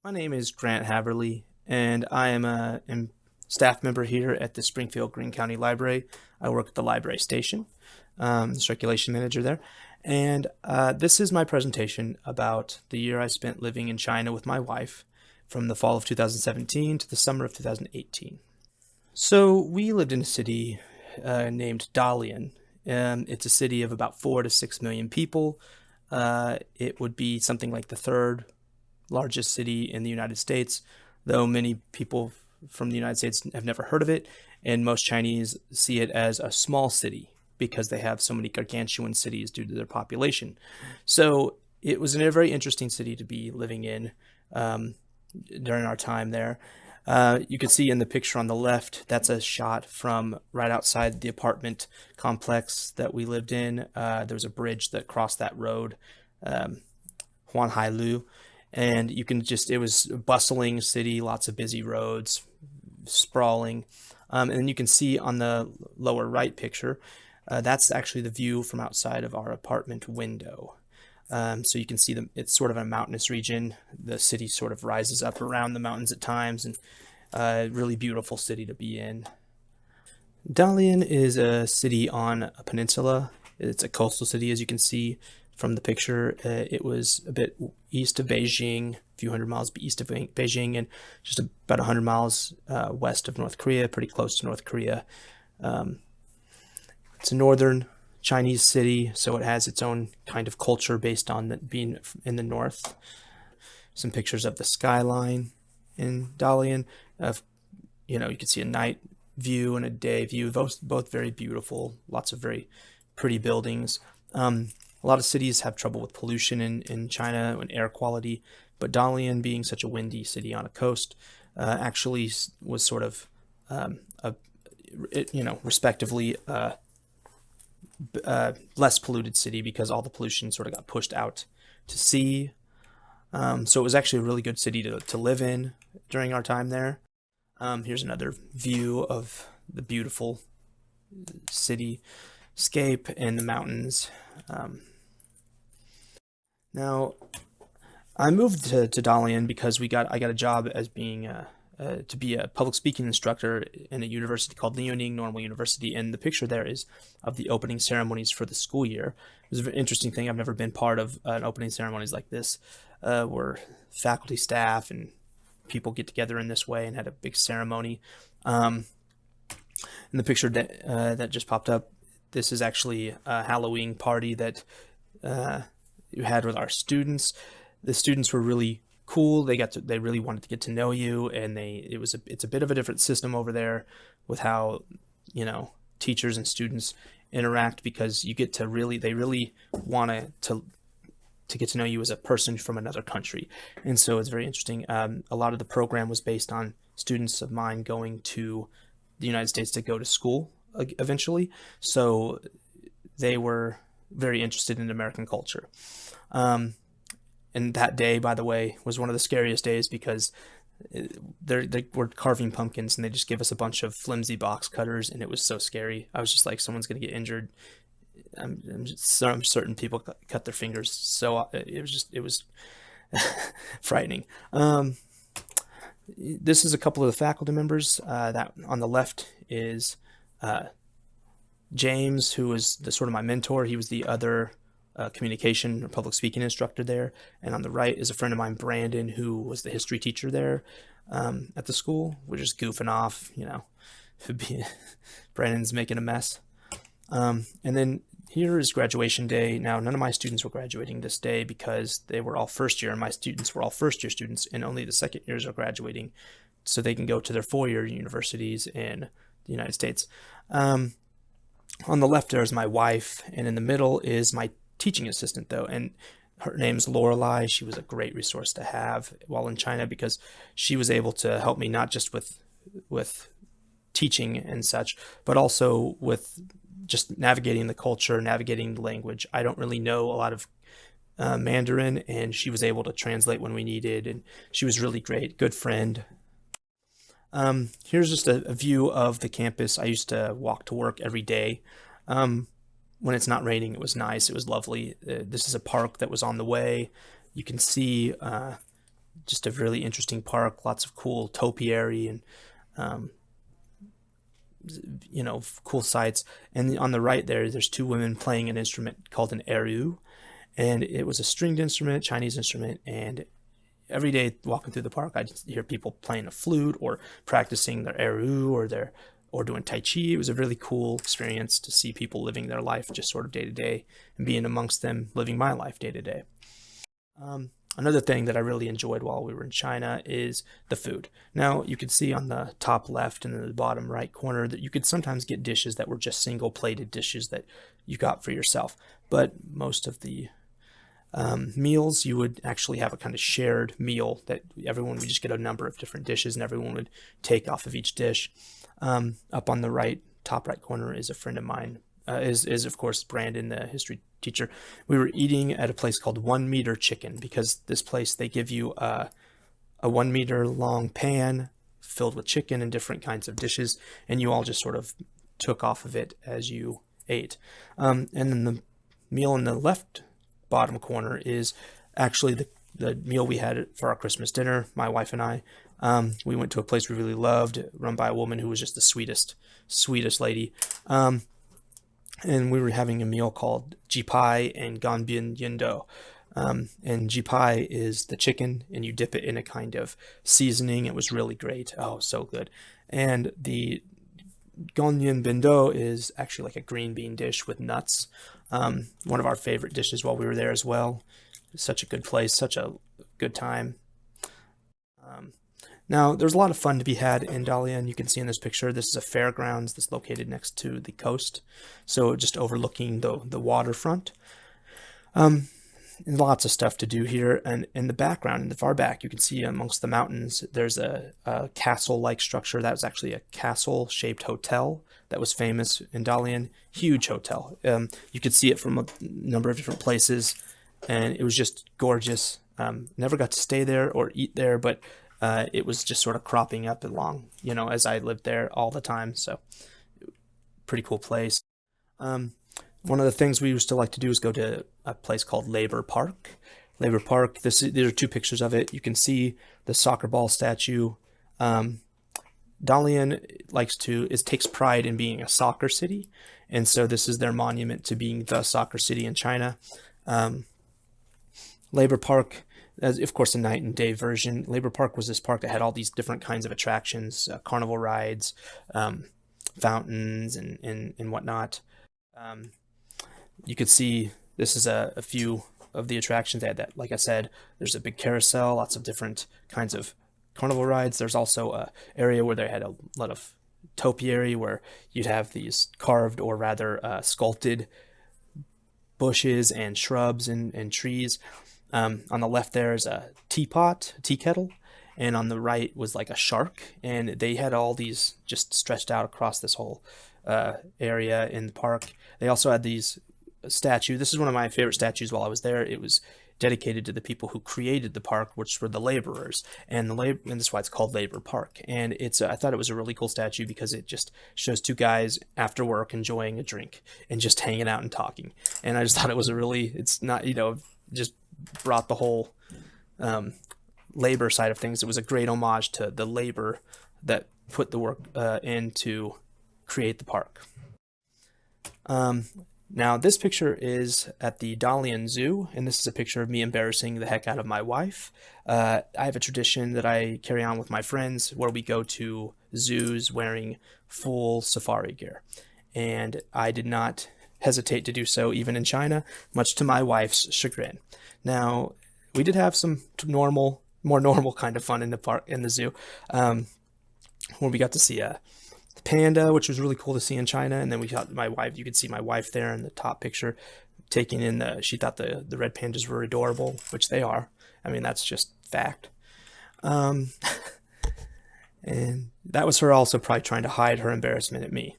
My name is Grant Haverly, and I am staff member here at the Springfield-Greene County Library. I work at the library station, the circulation manager there. And this is my presentation about the year I spent living in China with my wife from the fall of 2017 to the summer of 2018. So we lived in a city named Dalian. It's a city of about 4 to 6 million people. It would be something like the third largest city in the United States, though many people from the United States have never heard of it, and most Chinese see it as a small city because they have so many gargantuan cities due to their population. So it was a very interesting city to be living in during our time there. You can see in the picture on the left, that's a shot from right outside the apartment complex that we lived in. There was a bridge that crossed that road, Huanhailu, and you can just, it was a bustling city, lots of busy roads, sprawling. And then you can see on the lower right picture, that's actually the view from outside of our apartment window. So you can see it's sort of a mountainous region. The city sort of rises up around the mountains at times, and really beautiful city to be in. Dalian is a city on a peninsula. It's a coastal city, as you can see from the picture. It was a bit east of Beijing, a few hundred miles east of Beijing, and just about 100 miles west of North Korea, pretty close to North Korea. It's a northern Chinese city, so it has its own kind of culture based on being in the north. Some pictures of the skyline in Dalian. You can see a night view and a day view, both very beautiful, lots of very pretty buildings. A lot of cities have trouble with pollution in China and air quality, but Dalian, being such a windy city on a coast, actually was sort of, respectively, less polluted city because all the pollution sort of got pushed out to sea. So it was actually a really good city to live in during our time there. Here's another view of the beautiful cityscape and the mountains. Now, I moved to Dalian because I got a job as being to be a public speaking instructor in a university called Liaoning Normal University, and the picture there is of the opening ceremonies for the school year. It was an interesting thing. I've never been part of an opening ceremonies like this, where faculty, staff, and people get together in this way and had a big ceremony. In the picture that just popped up, this is actually a Halloween party that you had with our students. The students were really cool. They really wanted to get to know you, and it's a bit of a different system over there with how teachers and students interact, because they really want to get to know you as a person from another country. And so it's very interesting. A lot of the program was based on students of mine going to the United States to go to school eventually. So they were very interested in American culture. And that day, by the way, was one of the scariest days because they were carving pumpkins, and they just give us a bunch of flimsy box cutters, and it was so scary. I was just like, someone's going to get injured. I'm certain people cut their fingers. So it was frightening. This is a couple of the faculty members. That on the left is James, who was sort of my mentor. He was the other communication or public speaking instructor there. And on the right is a friend of mine, Brandon, who was the history teacher there at the school. We're just goofing off, Brandon's making a mess. And then here is graduation day. Now, none of my students were graduating this day because they were all first year, and my students were all first year students, and only the second years are graduating so they can go to their 4-year universities in the United States. On the left there is my wife, and in the middle is my teaching assistant, though, and her name's Lorelei. She was a great resource to have while in China because she was able to help me not just with teaching and such, but also with just navigating the culture, navigating the language. I don't really know a lot of Mandarin, and she was able to translate when we needed, and she was really great, good friend. Here's just a view of the campus. I used to walk to work every day. When it's not raining, it was nice. It was lovely. This is a park that was on the way. You can see just a really interesting park, lots of cool topiary and um, cool sights. And on the right there's two women playing an instrument called an erhu, and it was a stringed instrument, Chinese instrument. And every day walking through the park, I just hear people playing a flute or practicing their erhu or doing tai chi. It was a really cool experience to see people living their life just sort of day to day and being amongst them, living my life day to day. Another thing that I really enjoyed while we were in China is the food. Now, you could see on the top left and the bottom right corner that you could sometimes get dishes that were just single plated dishes that you got for yourself. But most of the meals, you would actually have a kind of shared meal that everyone would just get a number of different dishes and everyone would take off of each dish. Up on the right, top right corner is a friend of mine, is of course Brandon, the history teacher. We were eating at a place called 1 Meter Chicken, because this place, they give you a 1 meter long pan filled with chicken and different kinds of dishes, and you all just sort of took off of it as you ate. And then the meal in the left bottom corner is actually the meal we had for our Christmas dinner, my wife and I. We went to a place we really loved, run by a woman who was just the sweetest lady. And we were having a meal called jipai and ganbian yindo. And jipai is the chicken, and you dip it in a kind of seasoning. It was really great. Oh, so good. And the ganbian bindo is actually like a green bean dish with nuts. One of our favorite dishes while we were there as well. Such a good place, such a good time. Now, there's a lot of fun to be had in Dalian. You can see in this picture, this is a fairgrounds that's located next to the coast, so just overlooking the waterfront. And lots of stuff to do here. And in the background, in the far back, you can see amongst the mountains, there's a castle-like structure. That was actually a castle-shaped hotel that was famous in Dalian. Huge hotel. You could see it from a number of different places, and it was just gorgeous. Never got to stay there or eat there, but it was just sort of cropping up along, as I lived there all the time. So pretty cool place. One of the things we used to like to do is go to a place called Labor Park. Labor Park, there are two pictures of it. You can see the soccer ball statue. Dalian takes pride in being a soccer city, and so this is their monument to being the soccer city in China. Labor Park, as of course a night and day version. Labor Park was this park that had all these different kinds of attractions, carnival rides, fountains, and whatnot. You could see this is a few of the attractions. They had that, like I said, there's a big carousel, lots of different kinds of carnival rides. There's also a area where they had a lot of topiary, where you'd have these carved, or rather sculpted, bushes and shrubs and trees. On the left there is a tea kettle, and on the right was like a shark, and they had all these just stretched out across this whole area in the park. They also had these statue. This is one of my favorite statues while I was there. It was dedicated to the people who created the park, which were the laborers, and and that's why it's called Labor Park. And I thought it was a really cool statue because it just shows two guys after work enjoying a drink and just hanging out and talking. And I just thought it was it's not, just brought the whole labor side of things. It was a great homage to the labor that put the work in to create the park. Now, this picture is at the Dalian Zoo, and this is a picture of me embarrassing the heck out of my wife. I have a tradition that I carry on with my friends where we go to zoos wearing full safari gear, and I did not hesitate to do so even in China, much to my wife's chagrin. Now, we did have some more normal kind of fun in the zoo, where we got to see a panda, which was really cool to see in China. And then we got you could see my wife there in the top picture taking in she thought the red pandas were adorable, which they are. I mean, that's just fact. And that was her also probably trying to hide her embarrassment at me.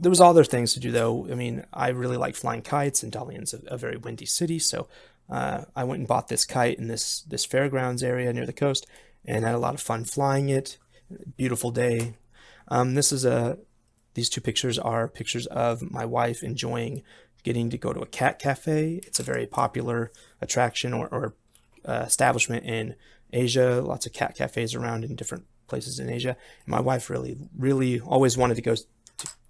There was other things to do though. I mean, I really like flying kites, and Dalian's a very windy city. So, I went and bought this kite in this fairgrounds area near the coast and had a lot of fun flying it. Beautiful day. These two pictures are pictures of my wife enjoying getting to go to a cat cafe. It's a very popular attraction or establishment in Asia, lots of cat cafes around in different places in Asia. And my wife really always wanted to go to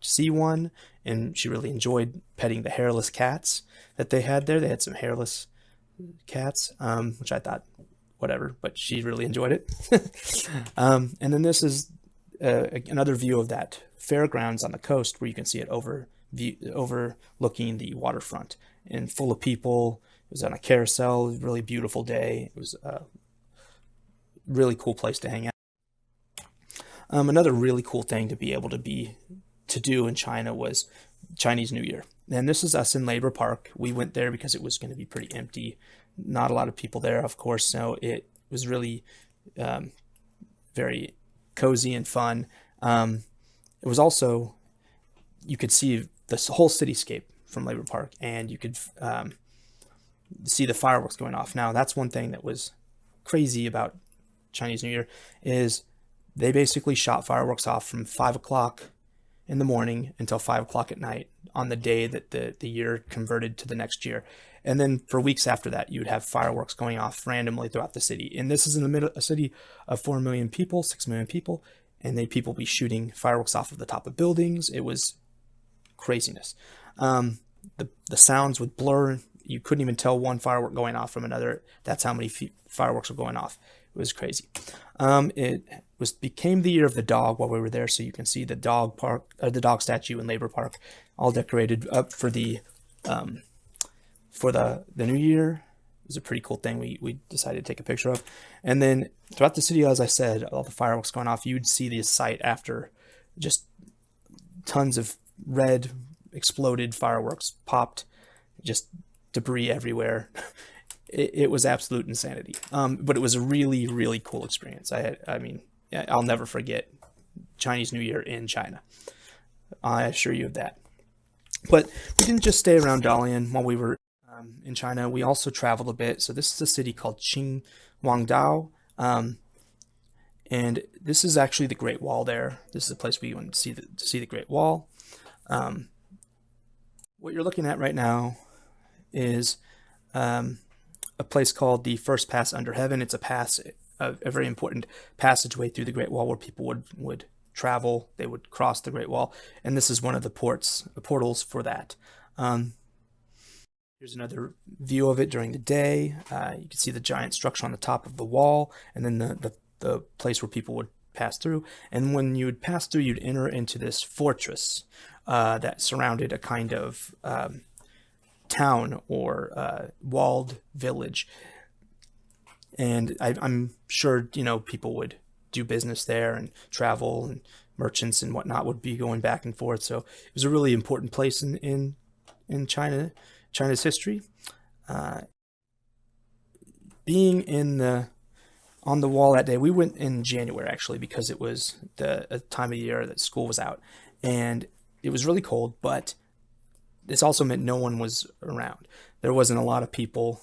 see one, and she really enjoyed petting the hairless cats that they had there. They had some hairless cats, which I thought, whatever, but she really enjoyed it. And then this is another view of that fairgrounds on the coast, where you can see it overlooking the waterfront and full of people. It was on a carousel, really beautiful day. It was a really cool place to hang out. Another really cool thing to be able to do in China was Chinese New Year. And this is us in Labor Park. We went there because it was going to be pretty empty. Not a lot of people there, of course. So it was really very cozy and fun. It was also, you could see this whole cityscape from Labor Park, and you could see the fireworks going off. Now, that's one thing that was crazy about Chinese New Year, is they basically shot fireworks off from 5 o'clock in the morning until 5 o'clock at night on the day that the year converted to the next year. And then for weeks after that, you'd have fireworks going off randomly throughout the city. And this is in the middle, a city of 4 million people, 6 million people, and people be shooting fireworks off of the top of buildings. It was craziness. The sounds would blur. You couldn't even tell one firework going off from another. That's how many fireworks were going off. It was crazy. It became the year of the dog while we were there, so you can see the dog park, the dog statue in Labor Park, all decorated up for the New Year. It was a pretty cool thing we decided to take a picture of. And then throughout the city, as I said, all the fireworks going off, you'd see the site after, just tons of red exploded fireworks popped, just debris everywhere. It was absolute insanity. But it was a really, really cool experience. I mean, I'll never forget Chinese New Year in China. I assure you of that. But we didn't just stay around Dalian while we were in China. We also traveled a bit. So this is a city called Qinhuangdao. And this is actually the Great Wall there. This is a place we went to see the Great Wall. What you're looking at right now is a place called the First Pass Under Heaven. It's a very important passageway through the Great Wall where people would travel. They would cross the Great Wall, and this is one of the portals for that. Here's another view of it during the day. You can see the giant structure on the top of the wall, and then the place where people would pass through. And when you would pass through, you'd enter into this fortress that surrounded a kind of town or walled village. And I'm sure, people would do business there and travel, and merchants and whatnot would be going back and forth. So it was a really important place in China's history. Being on the wall that day, we went in January actually, because it was the time of year that school was out, and it was really cold, but this also meant no one was around. There wasn't a lot of people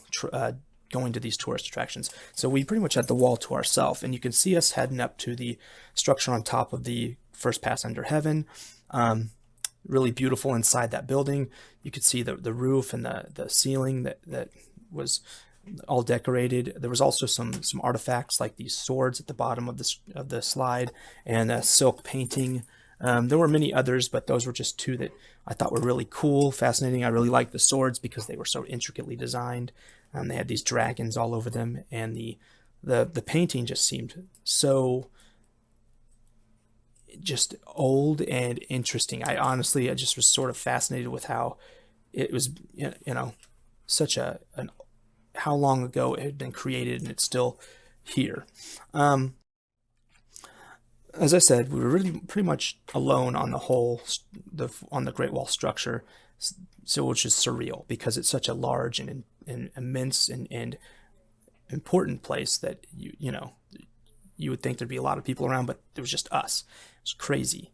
going to these tourist attractions. So we pretty much had the wall to ourselves, and you can see us heading up to the structure on top of the First Pass Under Heaven. Really beautiful inside that building. You could see the roof and the ceiling that was all decorated. There was also some artifacts like these swords at the bottom of the slide, and a silk painting. There were many others, but those were just two that I thought were really cool, fascinating. I really liked the swords because they were so intricately designed. They had these dragons all over them, and the painting just seemed so just old and interesting. I just was sort of fascinated with how it was, such how long ago it had been created, and it's still here. As I said, we were really pretty much alone on on the Great Wall structure, so which is surreal because it's such a large and immense and important place that you would think there'd be a lot of people around, but there was just us. It was crazy.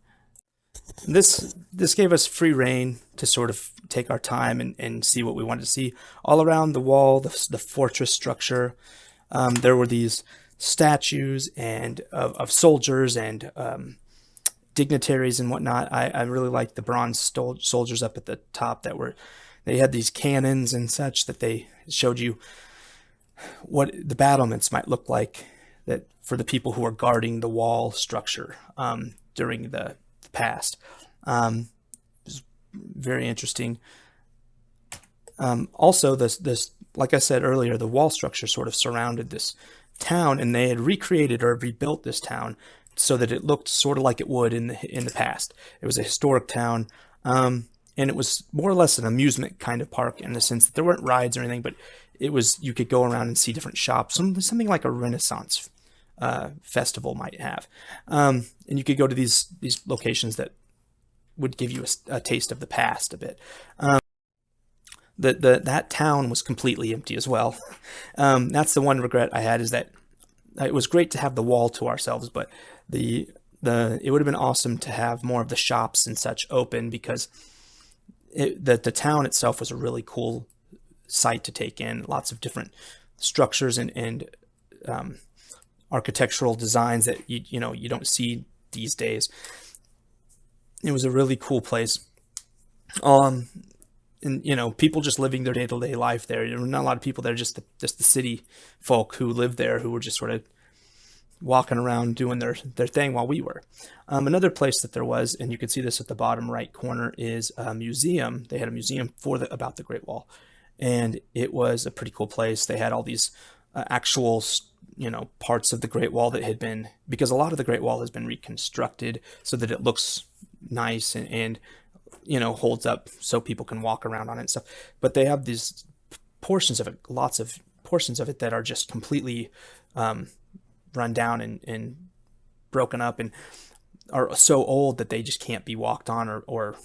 This gave us free reign to sort of take our time and see what we wanted to see. All around the wall, the fortress structure, there were these statues and of soldiers and dignitaries and whatnot. I really liked the bronze soldiers up at the top they had these cannons and such that they showed you what the battlements might look like that for the people who are guarding the wall structure during the past. Very interesting. Also, this like I said earlier, the wall structure sort of surrounded this town, and they had recreated or rebuilt this town so that it looked sort of like it would in the past. It was a historic town, and it was more or less an amusement kind of park in the sense that there weren't rides or anything, but it was you could go around and see different shops, something like a Renaissance festival might have, and you could go to these locations that would give you a taste of the past a bit. That town was completely empty as well. That's the one regret I had, is that it was great to have the wall to ourselves, but it would have been awesome to have more of the shops and such open, because the town itself was a really cool sight to take in. Lots of different structures and architectural designs that you don't see these days. It was a really cool place. And people just living their day-to-day life there. There were not a lot of people there, just the city folk who lived there, who were just sort of walking around doing their thing while we were. Another place that there was, and you can see this at the bottom right corner, is a museum. They had a museum about the Great Wall, and it was a pretty cool place. They had all these actual parts of the Great Wall that had been, because a lot of the Great Wall has been reconstructed so that it looks nice and holds up so people can walk around on it and stuff. But they have these portions of it, lots of portions of it, that are just completely run down and broken up, and are so old that they just can't be walked on, or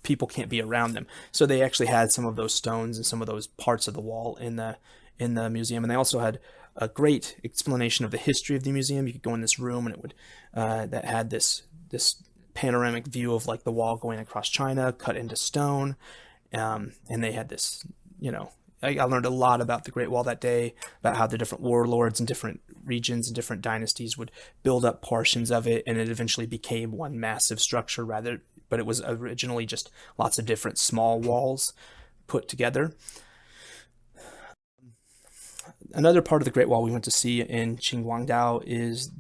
people can't be around them. So they actually had some of those stones and some of those parts of the wall in the museum. And they also had a great explanation of the history of the museum. You could go in this room, and it would that had this panoramic view of like the wall going across China, cut into stone. And they had this, I learned a lot about the Great Wall that day, about how the different warlords in different regions and different dynasties would build up portions of it, and it eventually became one massive structure but it was originally just lots of different small walls put together. Another part of the Great Wall we went to see in Qinhuangdao is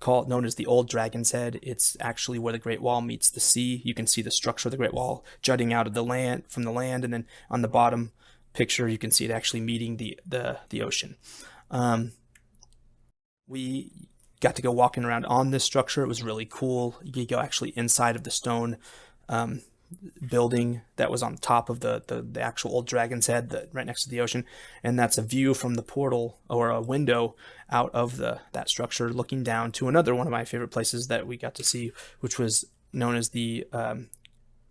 known as the Old Dragon's Head. It's actually where the Great Wall meets the sea. You can see the structure of the Great Wall jutting out of the land, and then on the bottom picture you can see it actually meeting the ocean. We got to go walking around on this structure. It was really cool. You could go actually inside of the stone building that was on top of the actual Old Dragon's Head, right next to the ocean, and that's a view from the portal, or a window out of that structure, looking down to another one of my favorite places that we got to see, which was known as the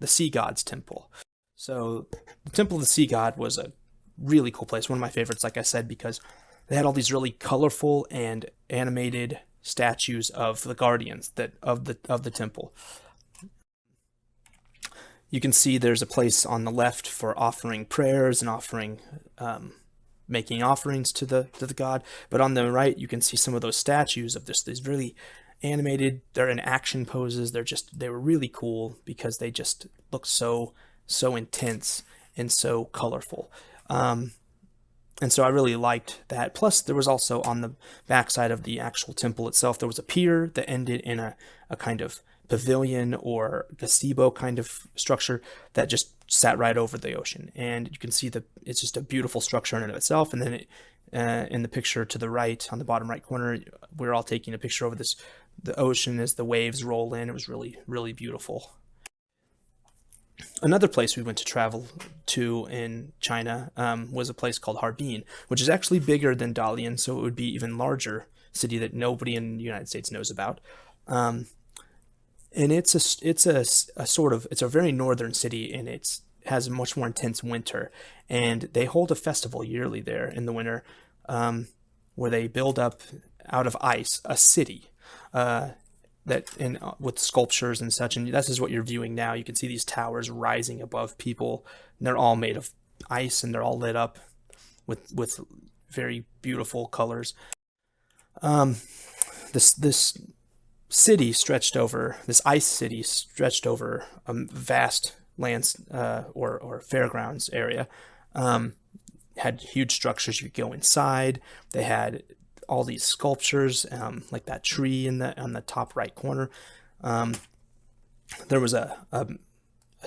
Sea God's Temple. So the Temple of the Sea God was a really cool place, one of my favorites, like I said, because they had all these really colorful and animated statues of the guardians of the temple. You can see there's a place on the left for offering prayers and making offerings to the god. But on the right, you can see some of those statues of these really animated. They're in action poses. They were really cool because they just look so intense and so colorful. And so I really liked that. Plus, there was also on the backside of the actual temple itself, there was a pier that ended in a kind of pavilion or gazebo kind of structure that just sat right over the ocean. And you can see it's just a beautiful structure in and of itself. And then in the picture to the right, on the bottom right corner, we're all taking a picture over the ocean as the waves roll in. It was really, really beautiful. Another place we went to travel to in China was a place called Harbin, which is actually bigger than Dalian, so it would be even larger city that nobody in the United States knows about. And it's a very northern city, and it has a much more intense winter. And they hold a festival yearly there in the winter, where they build up out of ice a city. With sculptures and such, and this is what you're viewing now. You can see these towers rising above people, and they're all made of ice, and they're all lit up with very beautiful colors. This ice city stretched over a vast lands or fairgrounds area, had huge structures. You could go inside. They had all these sculptures, like that tree on the top right corner. There was a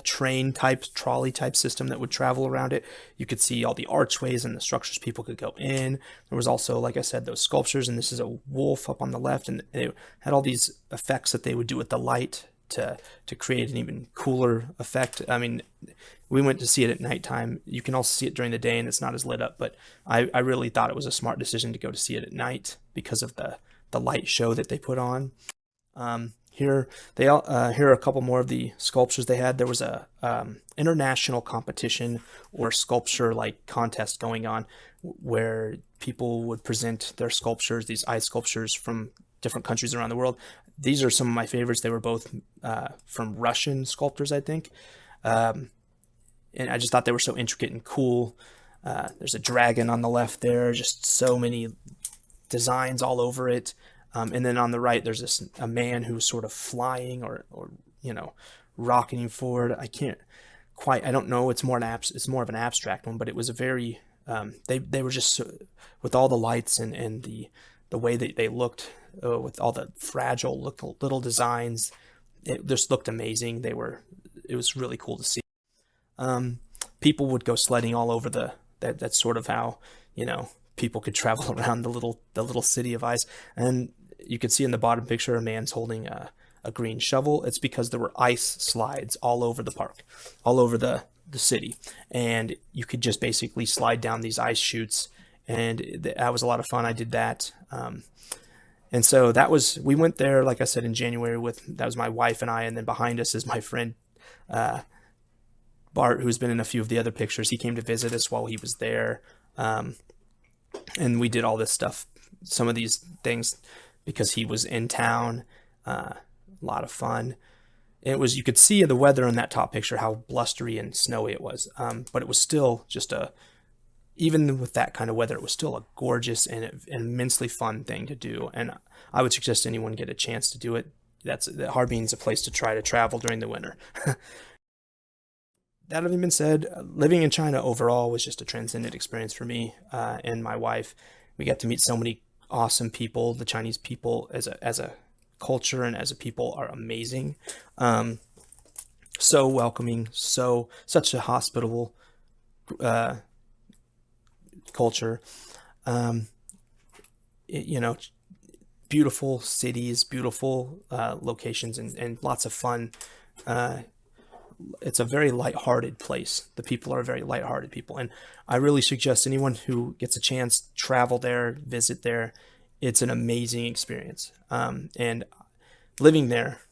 train type, trolley type system that would travel around it. You could see all the archways and the structures people could go in. There was also, like I said, those sculptures, and this is a wolf up on the left, and they had all these effects that they would do with the light to create an even cooler effect. I mean, we went to see it at nighttime. You can also see it during the day, and it's not as lit up, but I really thought it was a smart decision to go to see it at night because of the light show that they put on. Here are a couple more of the sculptures they had. There was a international competition or sculpture like contest going on where people would present their sculptures, these ice sculptures from different countries around the world. These are some of my favorites. They were both from Russian sculptors, I think. And I just thought they were so intricate and cool. There's a dragon on the left there, just so many designs all over it. And then on the right, there's a man who's sort of flying or rocketing forward. I don't know. It's more of an abstract one, but it was a very, they were just with all the lights and the way that they looked, with all the fragile little designs. It just looked amazing. It was really cool to see. People would go sledding all over that's sort of how, people could travel around the little city of ice. And you can see in the bottom picture, a man's holding a green shovel. It's because there were ice slides all over the park, all over the city. And you could just basically slide down these ice chutes. And that was a lot of fun. I did that. And so we went there, like I said, in January that was my wife and I. And then behind us is my friend, Bart, who's been in a few of the other pictures. He came to visit us while he was there. And we did all this stuff, some of these things, because he was in town. A lot of fun. You could see the weather in that top picture, how blustery and snowy it was. But it was still just even with that kind of weather, it was still a gorgeous and an immensely fun thing to do. And I would suggest anyone get a chance to do it. Harbin's a place to try to travel during the winter. That having been said, living in China overall was just a transcendent experience for me and my wife. We got to meet so many awesome people. The Chinese people as a culture and as a people are amazing. So welcoming, such a hospitable culture. Beautiful cities, beautiful locations, and lots of fun. It's a very lighthearted place. The people are very lighthearted people. And I really suggest anyone who gets a chance, travel there, visit there. It's an amazing experience. And living there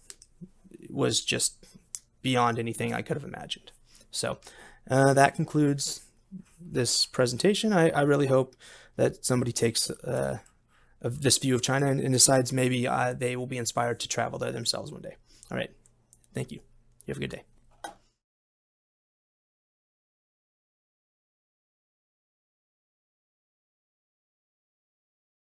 was just beyond anything I could have imagined. So that concludes this presentation. I really hope that somebody takes this view of China and decides maybe they will be inspired to travel there themselves one day. All right. Thank you. You have a good day.